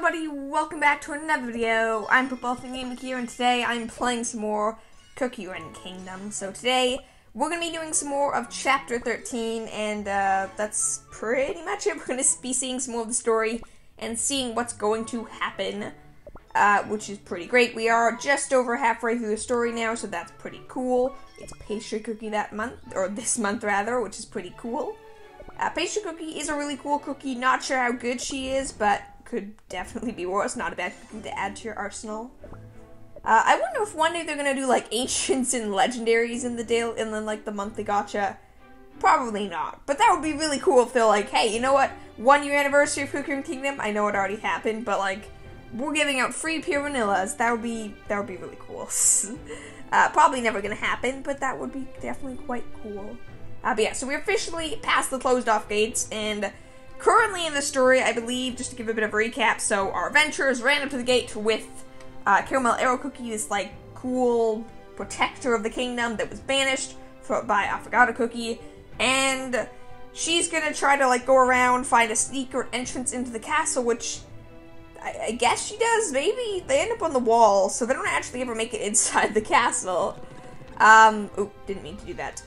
everybody, welcome back to another video. I'm Football Gaming here, and today I'm playing some more Cookie Run Kingdom. So today, we're going to be doing some more of Chapter 13, and that's pretty much it. We're going to be seeing some more of the story, and seeing what's going to happen, which is pretty great. We are just over halfway through the story now, so that's pretty cool. It's Pastry Cookie that month, or this month rather, which is pretty cool. Pastry Cookie is a really cool cookie. Not sure how good she is, but could definitely be worse. Not a bad cookie to add to your arsenal. I wonder if one day they're gonna do like ancients and legendaries in the monthly gacha. Probably not, but that would be really cool if they're like, hey, you know what? 1 year anniversary of Cookie Run Kingdom. I know it already happened, but like we're giving out free pure vanillas. That would be really cool. Probably never gonna happen, but that would be definitely quite cool. But yeah, so we're officially past the closed off gates, and currently in the story, I believe, just to give a bit of a recap, so our adventurers ran up to the gate with Caramel Arrow Cookie, this like cool protector of the kingdom that was banished by Affogato Cookie, and she's gonna try to like go around, find a secret entrance into the castle, which I guess she does, maybe? They end up on the wall, so they don't actually ever make it inside the castle. Oh, didn't mean to do that.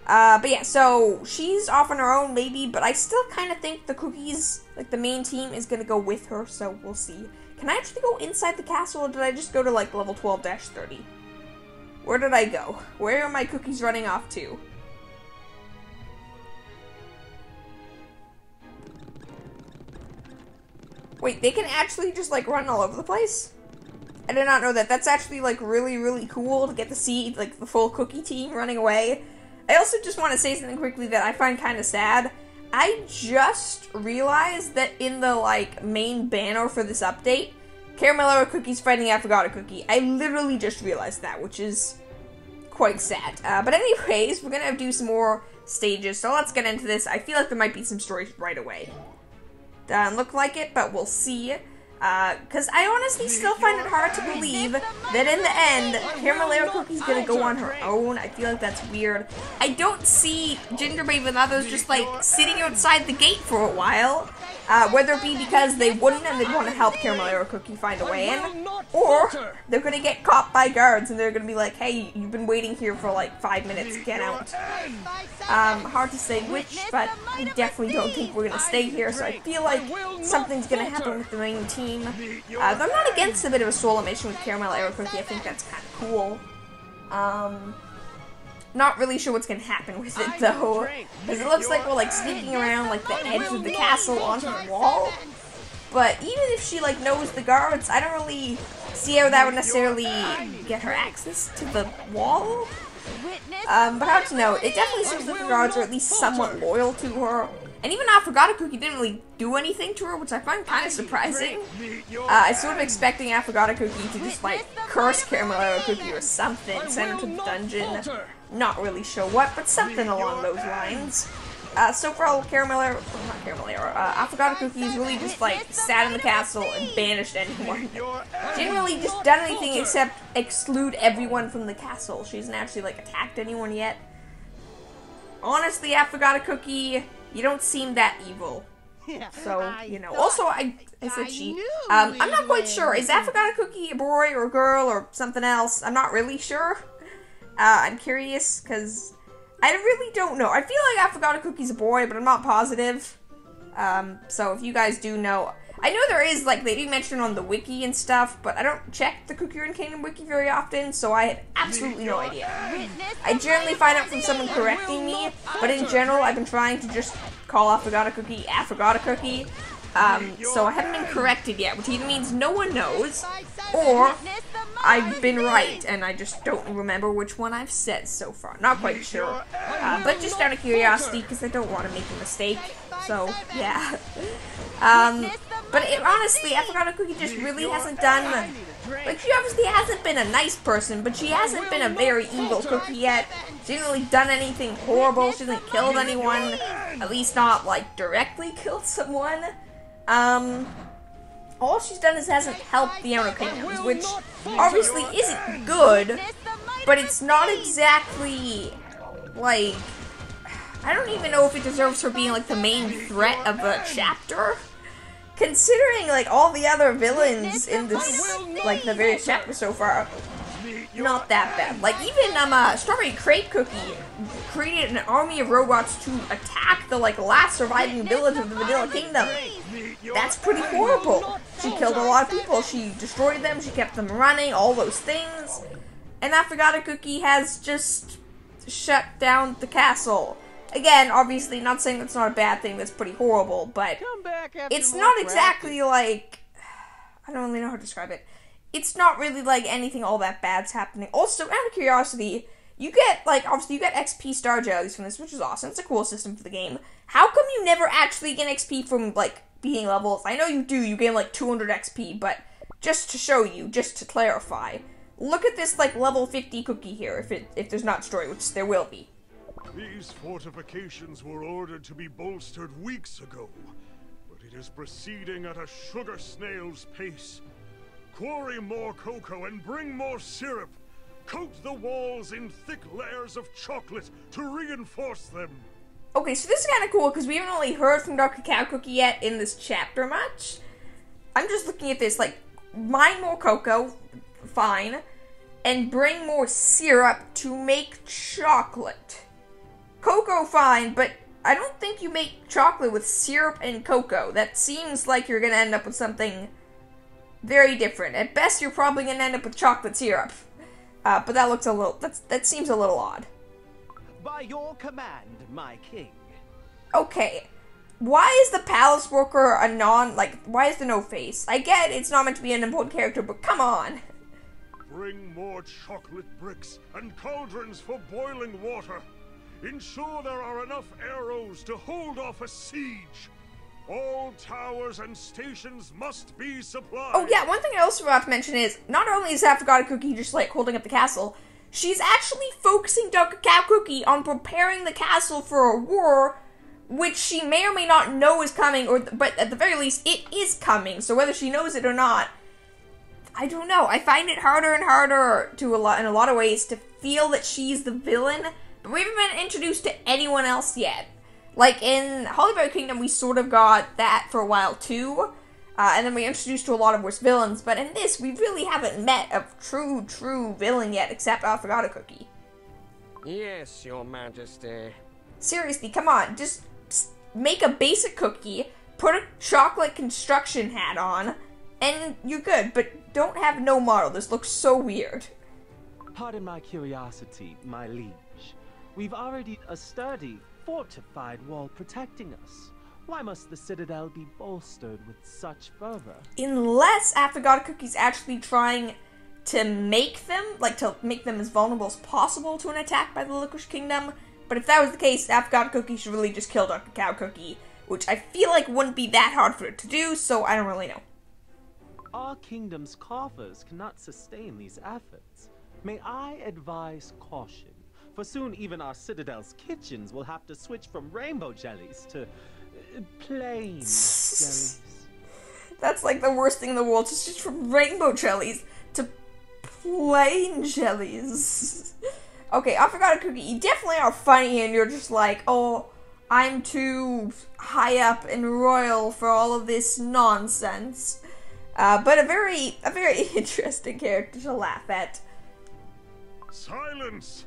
But yeah, so she's off on her own, maybe, but I still kind of think the cookies, like the main team, is gonna go with her, so we'll see. Can I actually go inside the castle, or did I just go to, like, level 12-30? Where did I go? Where are my cookies running off to? Wait, they can actually just, like, run all over the place? I did not know that. That's actually, like, really, really cool to get to see, like, the full cookie team running away. I also just want to say something quickly that I find kind of sad. I just realized that in the, like, main banner for this update, Caramel Arrow Cookie's fighting Affogato Cookie. I literally just realized that, which is quite sad. But anyways, we're gonna do some more stages, so let's get into this. I feel like there might be some stories right away. Doesn't look like it, but we'll see. Because I honestly still find it hard to believe that in the end, Caramel Arrow Cookie's gonna go on her own. I feel like that's weird. I don't see Gingerbabe and others just, like, sitting outside the gate for a while. Whether it be because they wouldn't and they'd want to help Caramel Arrow Cookie find a way in, or they're gonna get caught by guards and they're gonna be like, hey, you've been waiting here for, like, 5 minutes, get out. Hard to say which, but I definitely don't think we're gonna stay here, so I feel like something's gonna happen with the main team. Though I'm not against a bit of a solo mission with Caramel Arrow Cookie. I think that's kind of cool. Not really sure what's gonna happen with it though, because it looks like we're like sneaking around like the edge of the castle onto the wall. But even if she like knows the guards, I don't really see how that would necessarily get her access to the wall. But hard to know. It definitely seems like the guards are at least somewhat loyal to her. And even Affogato Cookie didn't really do anything to her, which I find kind of surprising. I was sort of expecting Affogato Cookie to just, like, curse Caramel Arrow Cookie or something, send her to the dungeon. Not really sure what, but something along those lines. So for all Affogato Cookie's really just, like, sat in the castle and banished anyone. She didn't really just done anything except exclude everyone from the castle. She hasn't actually, like, attacked anyone yet. Honestly, Affogato Cookie, you don't seem that evil. So, you know. Also, I said she. I'm not quite sure. Is Affogato Cookie a boy or a girl or something else? I'm not really sure. I'm curious, because I really don't know. I feel like Affogato Cookie's a boy, but I'm not positive. So if you guys do know. I know there is, like, they do mention it on the wiki and stuff, but I don't check the Cookie Run Kingdom wiki very often, so I have absolutely no idea. I generally find out from someone correcting me, but in general, I've been trying to just call Affogato Cookie, so I haven't been corrected yet, which either means no one knows, or I've been right, and I just don't remember which one I've said so far. Not quite sure. But just out of curiosity, because I don't want to make a mistake, so, yeah. But honestly, Affogato Cookie just really hasn't done, like, she obviously hasn't been a nice person, but she hasn't been a very evil cookie yet. She hasn't really done anything horrible, she hasn't killed anyone, at least not, like, directly killed someone. All she's done is hasn't helped the Outer Kingdoms, which obviously isn't good, but it's not exactly, like, I don't even know if it deserves her being, like, the main threat of a chapter. considering, like, all the other villains in this, like, the various chapters so far, not that bad. Like, even, Strawberry Crepe Cookie created an army of robots to attack the, like, last surviving village of the Vanilla Kingdom. That's pretty horrible. She killed a lot of people. She destroyed them. She kept them running. All those things. And Affogato Cookie has just shut down the castle. Again, obviously, not saying that's not a bad thing. That's pretty horrible. But it's not exactly like... I don't really know how to describe it. It's not really like anything all that bad's happening. Also, out of curiosity, you get, like, obviously you get XP star jellies from this, which is awesome. It's a cool system for the game. How come you never actually get XP from, like, beating levels? I know you do. You gain, like, 200 XP, but just to show you, just to clarify, look at this, like, level 50 cookie here, if there's not story, which there will be. These fortifications were ordered to be bolstered weeks ago, but it is proceeding at a sugar snail's pace. Quarry more cocoa and bring more syrup. Coat the walls in thick layers of chocolate to reinforce them. Okay, so this is kind of cool because we haven't really heard from Dr. Cacao Cookie yet in this chapter much. I'm just looking at this, like, mine more cocoa, fine, and bring more syrup to make chocolate. Cocoa, fine, but I don't think you make chocolate with syrup and cocoa. That seems like you're gonna end up with something very different. At best, you're probably gonna end up with chocolate syrup. But that looks a little, that seems a little odd. By your command, my king. Okay. Why is the palace worker a why is there no face? I get it's not meant to be an important character, but come on. Bring more chocolate bricks and cauldrons for boiling water. Ensure there are enough arrows to hold off a siege. All towers and stations must be supplied. Oh yeah, one thing I also forgot to mention is, not only is Affogato Cookie just, like, holding up the castle, she's actually focusing Dr. Cacao Cookie on preparing the castle for a war, which she may or may not know is coming, but at the very least, it is coming. So whether she knows it or not, I don't know. I find it harder and harder in a lot of ways to feel that she's the villain, but we haven't been introduced to anyone else yet. Like, in Hollyberry Kingdom, we sort of got that for a while, too. And then we were introduced to a lot of worse villains. But in this, we really haven't met a true villain yet, except Affogato Cookie. Yes, Your Majesty. Seriously, come on. Just make a basic cookie, put a chocolate construction hat on, and you're good. But don't have no model. This looks so weird. Pardon my curiosity, my liege. We've already a sturdy, fortified wall protecting us. Why must the citadel be bolstered with such fervor? Unless Affogato Cookie's actually trying to make them, as vulnerable as possible to an attack by the Licorice Kingdom. But if that was the case, Affogato Cookie should really just kill Dr. Cacao Cookie, which I feel like wouldn't be that hard for it to do, so I don't really know. Our kingdom's coffers cannot sustain these efforts. May I advise caution? For soon, even our citadel's kitchens will have to switch from rainbow jellies to plain jellies. That's like the worst thing in the world, just switch from rainbow jellies to plain jellies. Okay, Affogato Cookie, you definitely are funny and you're just like, oh, I'm too high up and royal for all of this nonsense. But a very interesting character to laugh at. Silence!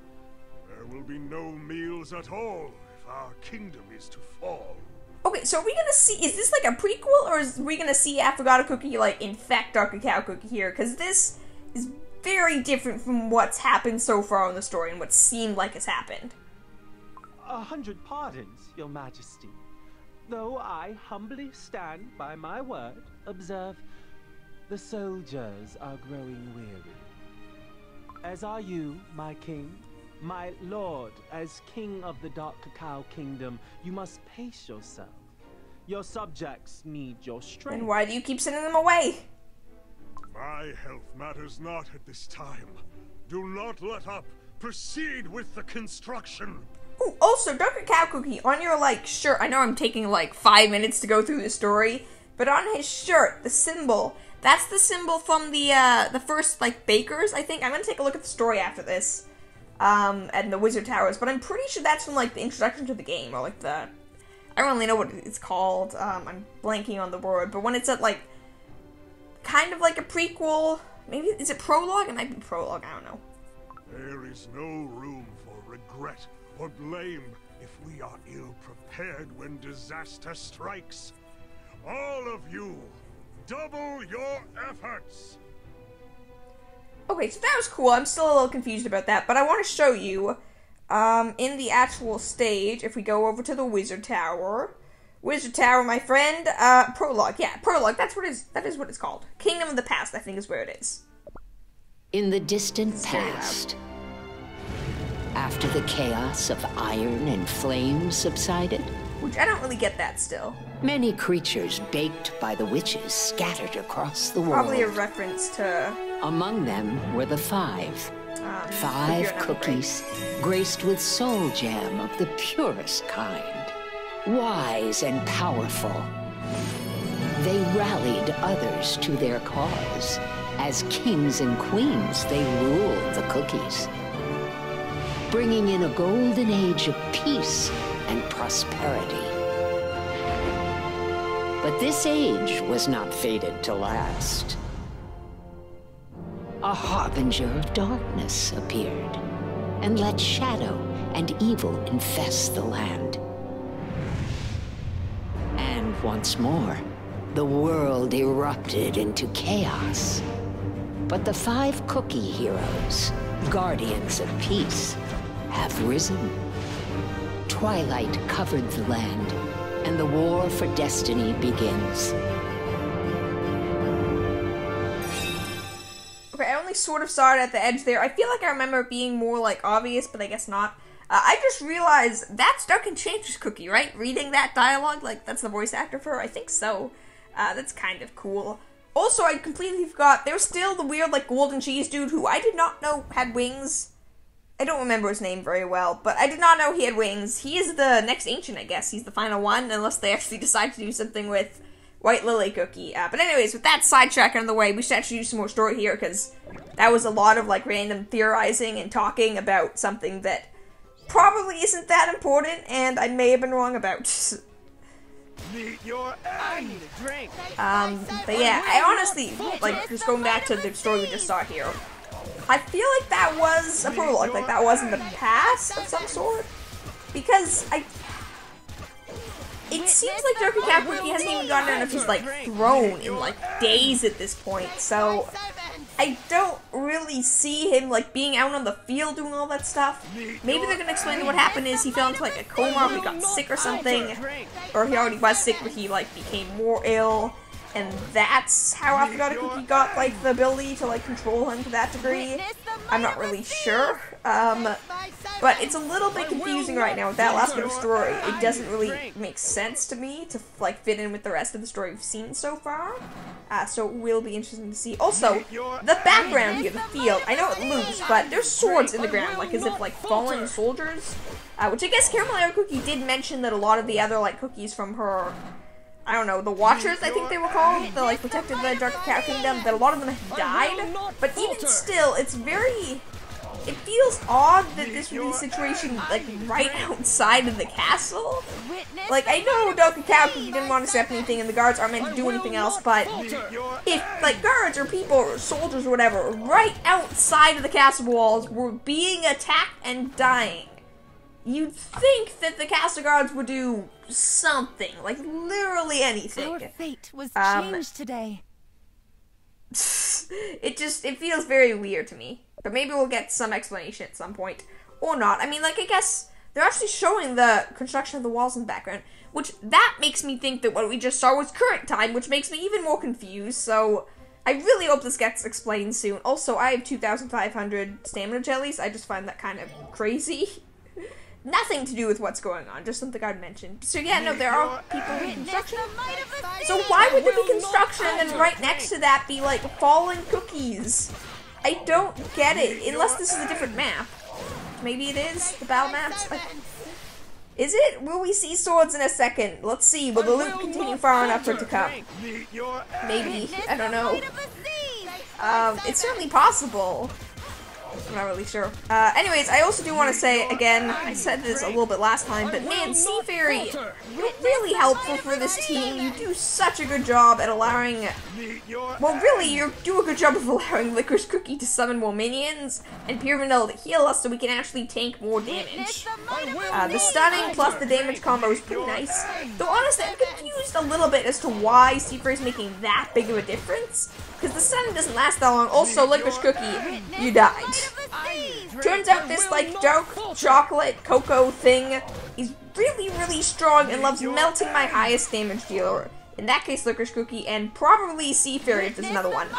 There will be no meals at all if our kingdom is to fall. Okay, so are we gonna see, is this like a prequel, or are we gonna see Affogato Cookie, like, infect Dr. Cacao Cookie here? Because this is very different from what's happened so far in the story and what seemed like has happened. 100 pardons, Your Majesty. Though I humbly stand by my word, observe, the soldiers are growing weary. As are you, my king. My lord, as king of the Dark Cacao Kingdom, you must pace yourself. Your subjects need your strength. And why do you keep sending them away? My health matters not at this time. Do not let up. Proceed with the construction. Ooh, also, Dr. Cacao Cookie, on your, like, shirt, I know I'm taking, like, 5 minutes to go through the story, but on his shirt, the symbol, that's the symbol from the first, like, bakers, I think. I'm gonna take a look at the story after this. And the Wizard Towers, but I'm pretty sure that's from, like, the introduction to the game, or, like, I don't really know what it's called. I'm blanking on the word, but when it's at like kind of like a prequel, maybe is it prologue? It might be prologue. I don't know. There is no room for regret or blame if we are ill prepared when disaster strikes. All of you, double your efforts. Okay, so that was cool. I'm still a little confused about that, but I want to show you in the actual stage, if we go over to the Wizard Tower. Wizard Tower, my friend, prologue. Yeah, prologue, that is what it's called. Kingdom of the Past, I think is where it is. In the distant past, after the chaos of iron and flame subsided, which I don't really get that still. Many creatures baked by the witches scattered across the world. Probably a reference to... Among them were the five cookies graced with soul jam of the purest kind. Wise and powerful, they rallied others to their cause. As kings and queens, they ruled the cookies, bringing in a golden age of peace and prosperity. But this age was not fated to last. A harbinger of darkness appeared and let shadow and evil infest the land. And once more, the world erupted into chaos. But the five cookie heroes, guardians of peace, have risen. Twilight covered the land, and the war for destiny begins. Okay, I only sort of saw it at the edge there. I feel like I remember it being more, like, obvious, but I guess not. I just realized that's Duncan Change's cookie, right? Reading that dialogue, like, that's the voice actor for her? I think so. That's kind of cool. Also, I completely forgot, there was still the weird, like, golden cheese dude who I did not know had wings. I don't remember his name very well, but I did not know he had wings. He is the next ancient, I guess. He's the final one, unless they actually decide to do something with White Lily Cookie. But anyways, with that sidetrack out of the way, we should actually do some more story here, because that was a lot of, like, random theorizing and talking about something that probably isn't that important, and I may have been wrong about. Meet your end. Drink. But yeah, I honestly, like, just going back to the story we just saw here, I feel like that was a prologue, like that was in the past of some sort, because it seems like Dark Cacao hasn't even gotten out of his, like, throne in, like, days at this point, so I don't really see him, like, being out on the field doing all that stuff. Maybe they're gonna explain that what happened is he fell into, like, a coma, or he got sick or something, or he already was sick, but he, like, became more ill, and that's how Affogato Cookie got, like, the ability to, like, control him to that degree. I'm not really sure, but it's a little bit confusing right now with that last bit of story. It doesn't really make sense to me to, like, fit in with the rest of the story we've seen so far, so it will be interesting to see. Also, the background here, the field, I know it loops, but there's swords in the ground, like, as if, like, fallen soldiers, which I guess Caramello Cookie did mention that a lot of the other, like, cookies from her, I don't know, the Watchers, I think they were called, that, like, protected the Dark Cacao Kingdom, that a lot of them have died, but even still, it's very, it feels odd that this would be a situation, like, right outside of the castle. Like, I know Dark Cacao didn't want to set anything, and the guards aren't meant to do anything else, but if, like, guards or people or soldiers or whatever, right outside of the castle walls were being attacked and dying, you'd think that the castle guards would do something, like literally anything. Our fate was changed today. It feels very weird to me. But maybe we'll get some explanation at some point. Or not. I mean, like, I guess they're actually showing the construction of the walls in the background, which that makes me think that what we just saw was current time, which makes me even more confused, so I really hope this gets explained soon. Also, I have 2,500 stamina jellies. I just find that kind of crazy. Nothing to do with what's going on, just something I'd mentioned. So yeah, no, there are people in construction. So why would there be construction and then right next to that be, like, fallen cookies? I don't get it, unless this is a different map. Maybe it is, the battle maps? Like, is it? Will we see swords in a second? Let's see, will the loop continue far enough for it to come? Maybe, I don't know. It's certainly possible. I'm not really sure. Anyways, I also do want to say, again, I said this a little bit last time, but man, Seafaery, you're really helpful for this team. You do such a good job at allowing, well, really, you do a good job of allowing Licorice Cookie to summon more minions, and Pure Vanilla to heal us so we can actually tank more damage. The stunning plus the damage combo is pretty nice. Though honestly, I'm confused a little bit as to why Seafaery's making that big of a difference. Because the sun doesn't last that long. Also, Licorice Cookie, you died. Turns out this, like, dark chocolate cocoa thing is really, really strong and loves melting my highest damage dealer. In that case, Licorice Cookie, and probably Seafaery if there's another one.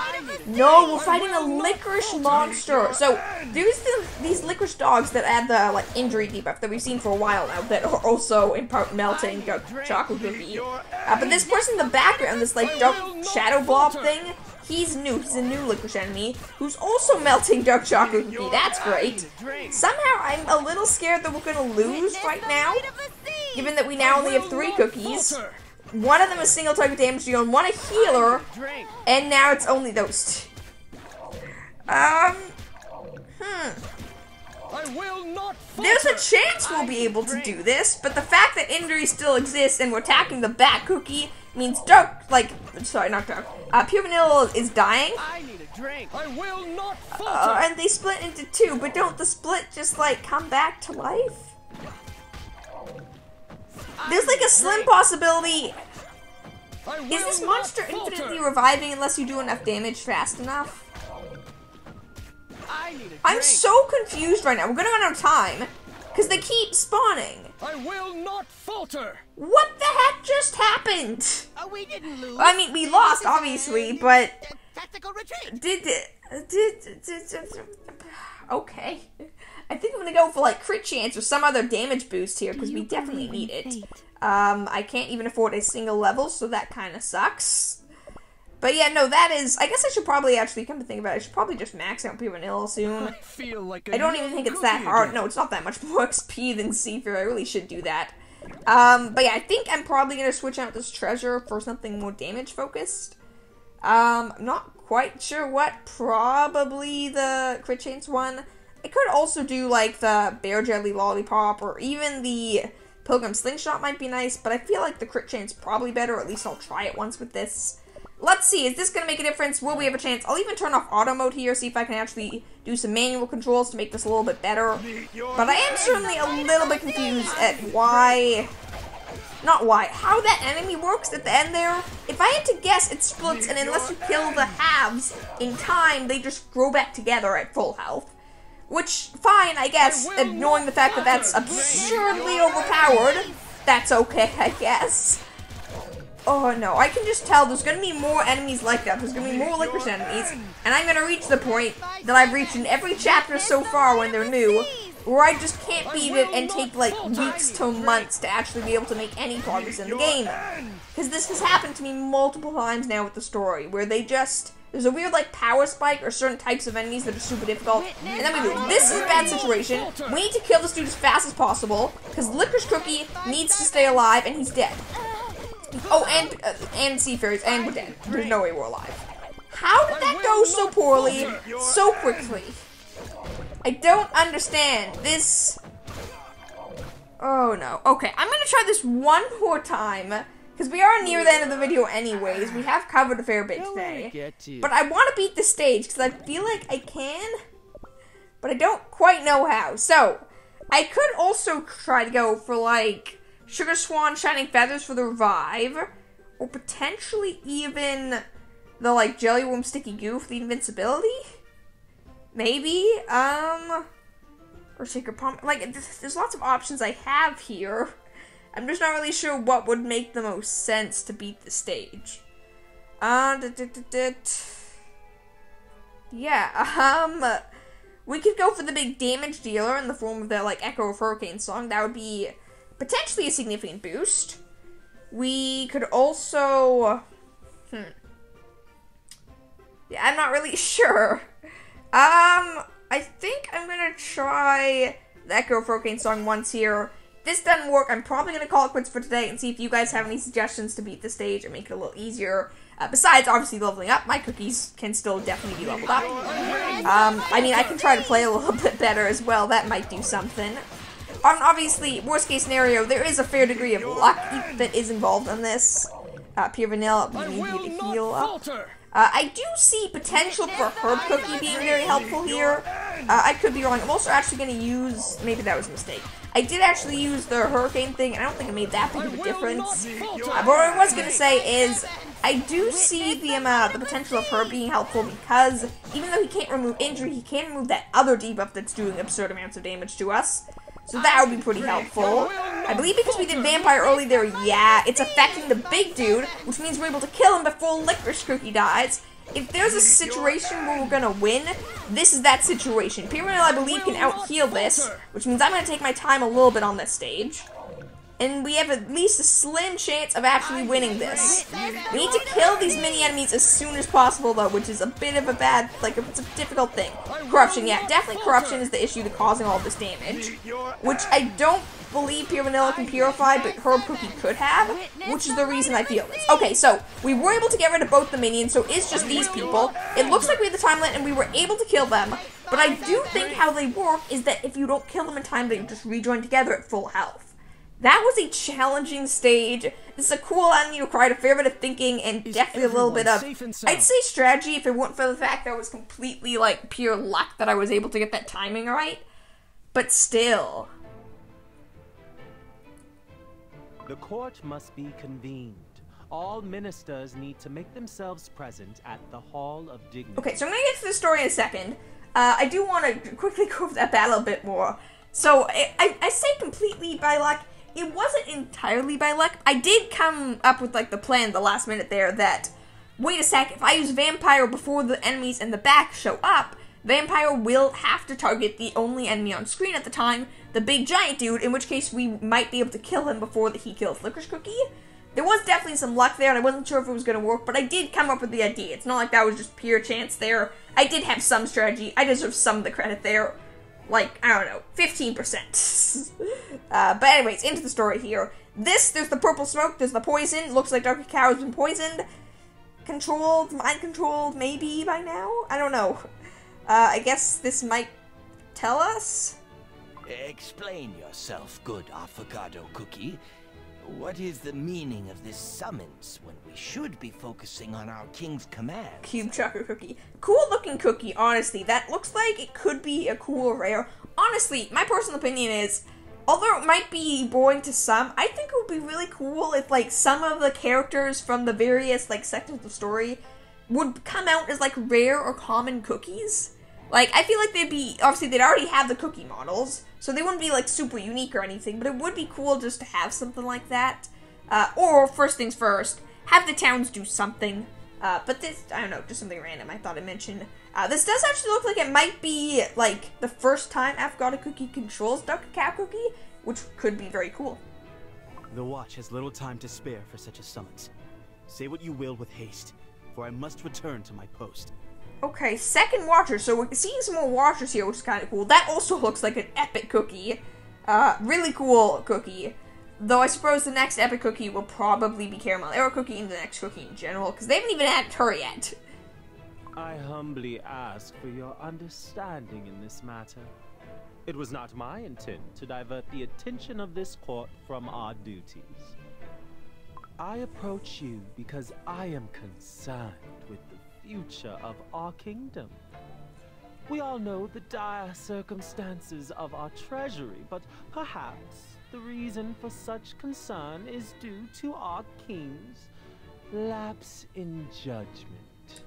No, we're fighting a licorice monster. So, there's these licorice dogs that add the, like, injury debuff that we've seen for a while now that are also, in part, melting dark chocolate cookie. But this person in the background, this, like, dark shadow blob thing, he's new. He's a new licorice enemy who's also melting dark chocolate cookie. That's great. Somehow, I'm a little scared that we're gonna lose right now, given that we now only have 3 cookies. One of them is single target damage deal and one a healer, and now it's only those 2. There's a chance we'll be able to do this, but the fact that injury still exists and we're attacking the bat cookie means dark, like, sorry, not dark. Pure Vanilla is dying. And they split into 2, but don't the split just, like, come back to life? There's, like, a slim possibility. Is this monster infinitely reviving unless you do enough damage fast enough? I'm so confused right now. We're gonna run out of time because they keep spawning. I will not falter. What the heck just happened? Oh, we didn't lose. I mean, we lost, obviously, but Tactical retreat. okay. I think I'm gonna go for, like, crit chance or some other damage boost here because we definitely need it. I can't even afford a single level, so that kind of sucks. But yeah, no, that is. I guess I should probably actually come to think about it. I should probably just max out Pure Vanilla soon. I don't even think it's that hard. No, it's not that much more XP than Seafaery. I really should do that. But yeah, I think I'm probably gonna switch out this treasure for something more damage focused. I'm not quite sure what. Probably the crit chance one. I could also do, like, the Bear Jelly Lollipop, or even the Pilgrim Slingshot might be nice, but I feel like the crit chance probably better, or at least I'll try it once with this. Let's see, is this going to make a difference? Will we have a chance? I'll even turn off auto mode here, see if I can actually do some manual controls to make this a little bit better. But I am certainly a little bit confused at how that enemy works at the end there. If I had to guess, it splits, and unless you kill the halves in time, they just grow back together at full health. Which, fine, I guess, ignoring the fact that that's absurdly overpowered. That's okay, I guess. Oh no, I can just tell there's gonna be more enemies like that. There's gonna be more licorice enemies. And I'm gonna reach the point that I've reached in every chapter so far when they're new, where I just can't beat it and take, like, weeks to months to actually be able to make any progress in the game. Because this has happened to me multiple times now with the story, where they just... There's a weird, like, power spike or certain types of enemies that are super difficult. And then we do, this is a bad situation. We need to kill this dude as fast as possible. Because Licorice Cookie needs to stay alive and he's dead. Oh, and Seafaery's, and we're dead. There's no way we're alive. How did that go so poorly, so quickly? I don't understand. This... Oh no. Okay, I'm gonna try this one more time. Because we are near the end of the video anyways. We have covered a fair bit today. But I want to beat the stage because I feel like I can. But I don't quite know how. So, I could also try to go for, like, Sugar Swan Shining Feathers for the revive. Or potentially even the, like, Jelly Worm Sticky Goo for the invincibility. Maybe. Or Sacred Palm. Like, there's lots of options I have here. I'm just not really sure what would make the most sense to beat the stage. Yeah, we could go for the big damage dealer in the form of the, like, Echo of Hurricane song. That would be potentially a significant boost. We could also... Yeah, I'm not really sure. I think I'm gonna try the Echo of Hurricane song once here. If this doesn't work, I'm probably going to call it quits for today and see if you guys have any suggestions to beat the stage or make it a little easier. Besides, obviously, leveling up, my cookies can still definitely be leveled up. I mean, I can try to play a little bit better as well. That might do something. Obviously, worst case scenario, there is a fair degree of luck that is involved in this. Pure vanilla, we need you to heal up. I do see potential for Herb Cookie being very helpful here. I could be wrong. I'm also actually going to use... Maybe that was a mistake. I did actually use the Hurricane thing, and I don't think it made that big of a difference. But what I was going to say is, I do see the potential of Herb being helpful because even though he can't remove injury, he can remove that other debuff that's doing absurd amounts of damage to us. So that would be pretty helpful. I believe because we did Vampire early there, yeah, it's affecting the big dude, which means we're able to kill him before Licorice Cookie dies. If there's a situation where we're gonna win, this is that situation. Pyramid, I believe, can out-heal this, which means I'm gonna take my time a little bit on this stage. And we have at least a slim chance of actually winning this. We need to kill these mini-enemies as soon as possible, though, which is a bit of a bad, like, it's a difficult thing. Corruption, yeah, definitely corruption is the issue that's causing all this damage. Which I don't believe Pure Vanilla can purify, but Herb Cookie could have, which is the reason I feel this. Okay, so, we were able to get rid of both the minions, so it's just these people. It looks like we have the time limit, and we were able to kill them, but I do think how they work is that if you don't kill them in time, they just rejoin together at full health. That was a challenging stage. This is a cool enemy, required a fair bit of thinking and definitely a little bit of, I'd say strategy if it weren't for the fact that it was completely like pure luck that I was able to get that timing right. But still. The court must be convened. All ministers need to make themselves present at the Hall of Dignity. Okay, so I'm going to get to the story in a second. I do want to quickly go over that battle a bit more. So, I say completely by luck. It wasn't entirely by luck. I did come up with, like, the plan at the last minute there that, wait a sec, if I use Vampire before the enemies in the back show up, Vampire will have to target the only enemy on screen at the time, the big giant dude, in which case we might be able to kill him before he kills Licorice Cookie. There was definitely some luck there, and I wasn't sure if it was going to work, but I did come up with the idea. It's not like that was just pure chance there. I did have some strategy. I deserve some of the credit there. Like, I don't know, 15%. But anyways, into the story here. There's the purple smoke, there's the poison. Looks like Dark Cacao has been poisoned. Controlled, mind controlled, maybe by now? I don't know. I guess this might tell us? Explain yourself, good avocado cookie. What is the meaning of this summons when we should be focusing on our king's command? Cube chocolate cookie. Cool looking cookie, honestly. That looks like it could be a cool rare. Honestly, my personal opinion is, although it might be boring to some, I think it would be really cool if, like, some of the characters from the various, like, sections of the story would come out as, like, rare or common cookies. Like, I feel like they'd be, obviously they'd already have the cookie models, so they wouldn't be, like, super unique or anything, but it would be cool just to have something like that. Or, first things first, have the towns do something. But this, I don't know, just something random I thought I'd mention. This does actually look like it might be, like, the first time Avocado Cookie controls Dark Cacao Cookie, which could be very cool. The Watch has little time to spare for such a summons. Say what you will with haste, for I must return to my post. Okay, second Watcher, so we're seeing some more Watchers here, which is kind of cool. That also looks like an epic cookie. Really cool cookie. Though I suppose the next epic cookie will probably be Caramel Arrow Cookie and the next cookie in general, because they haven't even added her yet. I humbly ask for your understanding in this matter. It was not my intent to divert the attention of this court from our duties. I approach you because I am concerned with the future of our kingdom. We all know the dire circumstances of our treasury, but perhaps the reason for such concern is due to our king's lapse in judgment.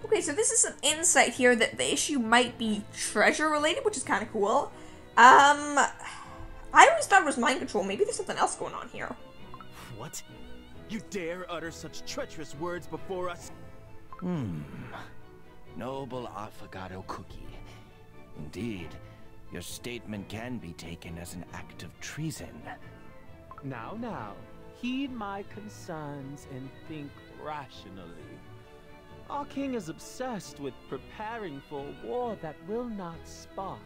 Okay, so this is some insight here that the issue might be treasure related, which is kind of cool. I always thought it was mind control. Maybe there's something else going on here. What? You dare utter such treacherous words before us? Noble avocado cookie. Indeed, your statement can be taken as an act of treason. Now, heed my concerns and think rationally. Our king is obsessed with preparing for a war that will not spark.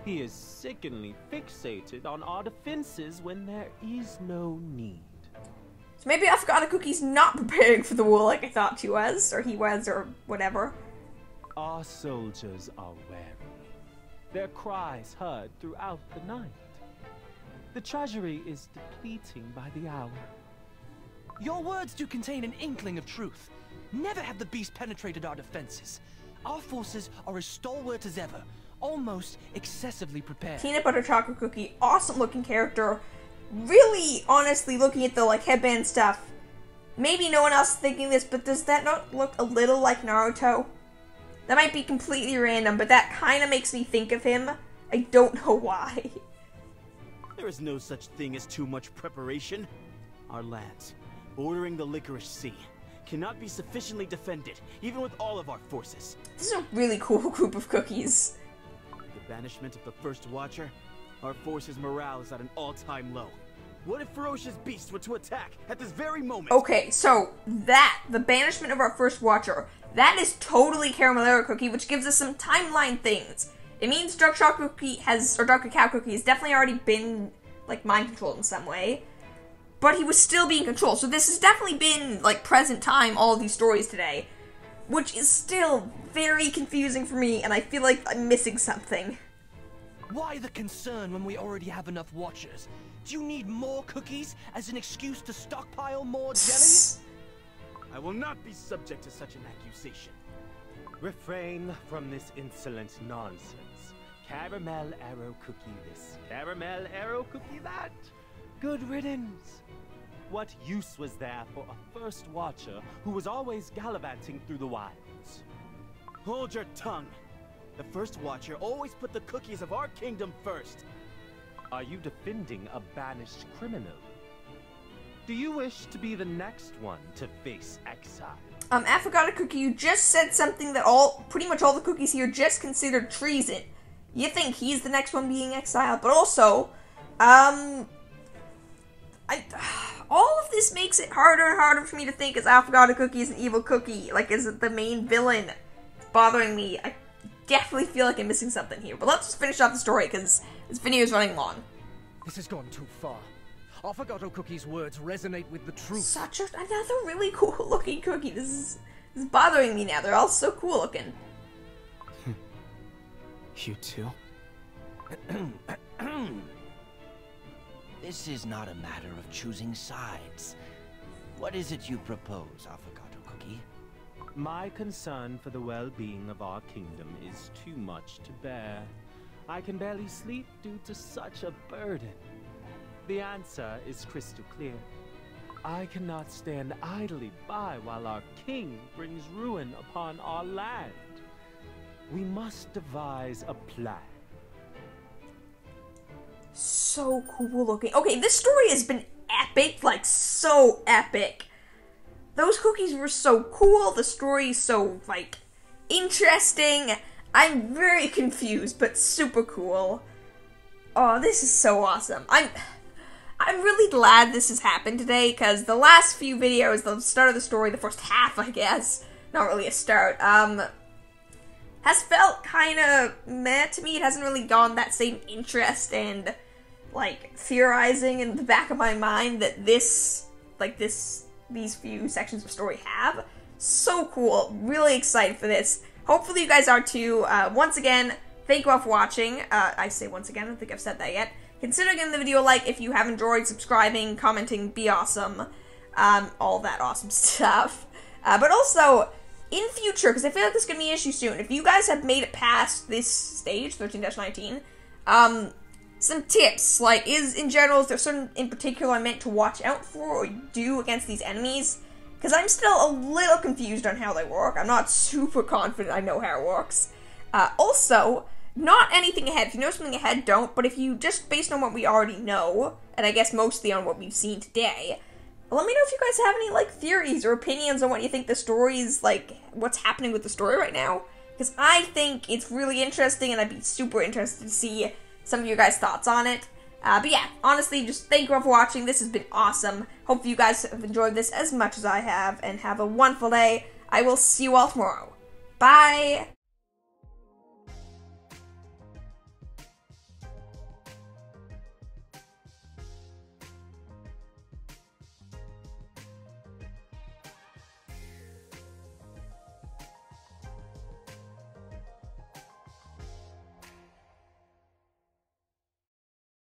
He is sickeningly fixated on our defenses when there is no need. So maybe Afghana Cookie's not preparing for the war like I thought she was, or he was, or whatever. Our soldiers are wary. Their cries heard throughout the night. The treasury is depleting by the hour. Your words do contain an inkling of truth. Never have the beast penetrated our defenses. Our forces are as stalwart as ever, almost excessively prepared. Peanut Butter Chocolate Cookie, awesome looking character. Really, honestly, looking at the headband stuff, maybe no one else is thinking this, but does that not look a little like Naruto? That might be completely random, but that kind of makes me think of him. I don't know why. There is no such thing as too much preparation. Our lands, bordering the Licorice Sea, cannot be sufficiently defended, even with all of our forces. This is a really cool group of cookies. With the banishment of the First Watcher, our forces' morale is at an all-time low. What if ferocious beasts were to attack at this very moment? Okay, so the banishment of our First Watcher, that is totally Caramelera Cookie, which gives us some timeline things. It means Dark Chocolate Cookie or Dark Cacao Cookie has definitely already been, mind controlled in some way. But he was still being controlled, so this has definitely been, present time, all of these stories today. Which is still very confusing for me, and I feel like I'm missing something. Why the concern when we already have enough watchers? Do you need more cookies as an excuse to stockpile more jelly? I will not be subject to such an accusation. Refrain from this insolent nonsense. Caramel arrow cookie this, caramel arrow cookie that. Good riddance. What use was there for a First Watcher who was always gallivanting through the wilds? Hold your tongue. The First Watcher always put the cookies of our kingdom first. Are you defending a banished criminal? Do you wish to be the next one to face exile? Afghana Cookie, you just said something that pretty much all the cookies here just considered treason. You think he's the next one being exiled, but also, all of this makes it harder and harder for me to think is Afghana Cookie is an evil cookie, is it the main villain? It's bothering me. I definitely feel like I'm missing something here, but let's just finish off the story, because this video is running long. This has gone too far. Affogato Cookie's words resonate with the truth. Another really cool looking cookie. This is bothering me now. They're all so cool looking. You too? This is not a matter of choosing sides. What is it you propose, Affogato Cookie? My concern for the well-being of our kingdom is too much to bear. I can barely sleep due to such a burden. The answer is crystal clear. I cannot stand idly by while our king brings ruin upon our land. We must devise a plan. So cool looking. Okay, this story has been epic, so epic. Those cookies were so cool, the story's so, interesting. I'm very confused, but super cool. Oh, this is so awesome. I'm really glad this has happened today, because the last few videos, the start of the story, the first half, I guess, not really a start, has felt kind of meh to me. It hasn't really gone that same interest and, theorizing in the back of my mind that these few sections of story have. So cool. Really excited for this. Hopefully you guys are too. Once again, thank you all for watching. I say once again, I don't think I've said that yet. Consider giving the video a like if you have enjoyed, subscribing, commenting, be awesome. All that awesome stuff. But also, in future, because I feel like this is going to be an issue soon, if you guys have made it past this stage, 13-19, some tips, in general, is there certain in particular I'm meant to watch out for or do against these enemies? Because I'm still a little confused on how they work. I'm not super confident I know how it works. Also, not anything ahead. If you know something ahead, don't. But if you, just based on what we already know, and I guess mostly on what we've seen today, let me know if you guys have any, theories or opinions on what you think the story's, what's happening with the story right now. Because I think it's really interesting, and I'd be super interested to see some of your guys' thoughts on it. But yeah, honestly, just thank you all for watching. This has been awesome. Hope you guys have enjoyed this as much as I have, and have a wonderful day. I will see you all tomorrow. Bye!